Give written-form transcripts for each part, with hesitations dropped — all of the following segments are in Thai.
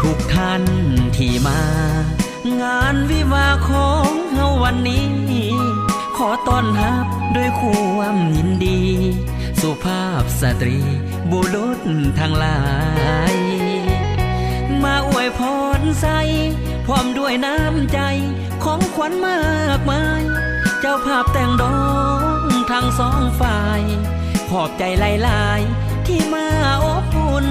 ทุกท่านที่มางานวิวาของเฮาวันนี้ขอต้อนรับด้วยความยินดีสุภาพสตรีบุรุษทั้งหลายมาอวยพรใส่พร้อมด้วยน้ำใจของขวัญมากมายเจ้าภาพแต่งดองทั้งสองฝ่ายขอบใจหลายๆที่มาอบอุ่น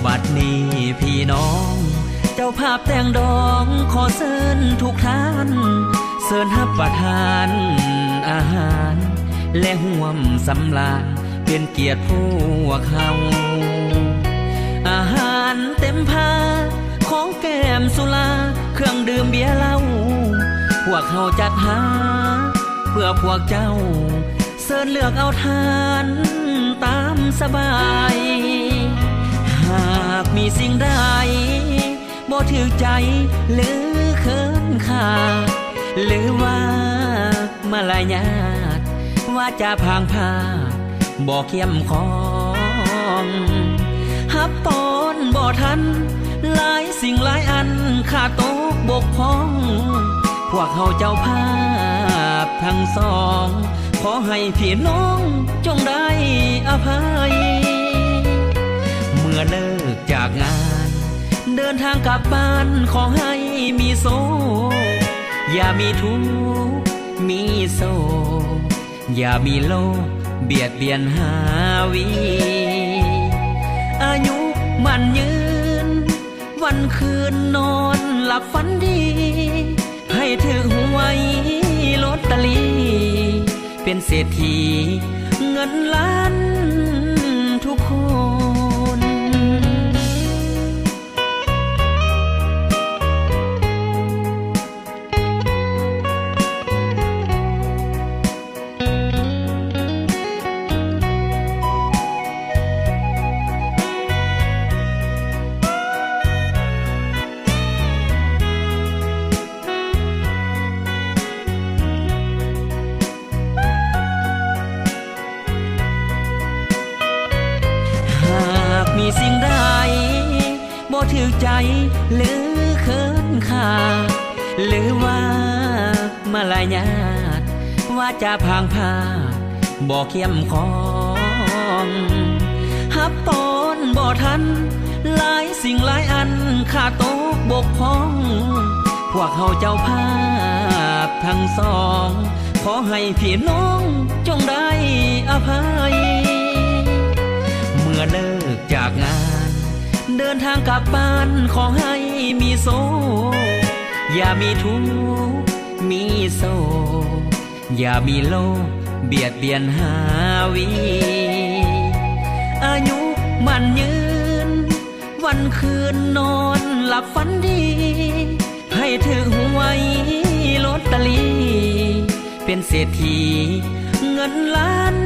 บัดนี้พี่น้องเจ้าภาพแต่งดองขอเชิญทุกท่านเชิญรับประทานอาหารและห่วมสำราญเป็นเกียรติพวกเขาอาหารเต็มพาของแก้มสุราเครื่องดื่มเบียร์เหล้าพวกเขาจัดหาเพื่อพวกเจ้าเชิญเลือกเอาทานตามสบายหากมีสิ่งใดบ่ถือใจหรือเขินขาหรือว่ามาลายาดว่าจะพางพาบ่เข้มของฮับปอนบ่ทันหลายสิ่งหลายอันขาดตกบกพร่องพวกเขาเจ้าภาพทั้งสองขอให้พี่น้องจงได้อภัยเมื่อเลิกจากงานเดินทางกลับบ้านขอให้มีโศกอย่ามีทุกข์มีโศกอย่ามีโลกเบียดเบียนหาวีอายุมันยืนวันคืนนอนหลับฝันดีให้ถือหวยลอตเตอรี่เป็นเศรษฐีเงินล้านทุกคนมีสิ่งใดบ่ถือใจหรือเขินขาหรือว่ามาลายาดว่าจะพางพาบ่เข้มของฮับปอนบ่ทันหลายสิ่งหลายอันขาดตกบกพร่องพวกเขาเจ้าภาพทั้งสองขอให้พี่น้องจงได้อภัยเมื่อเลิกจากงานเดินทางกลับบ้านขอให้มีโศกอย่ามีทุกข์มีโศกอย่ามีโลกเบียดเบียนหาวีอายุมันยืนวันคืนนอนหลับฝันดีให้ถือหวยลอตเตอรี่เป็นเศรษฐีเงินล้าน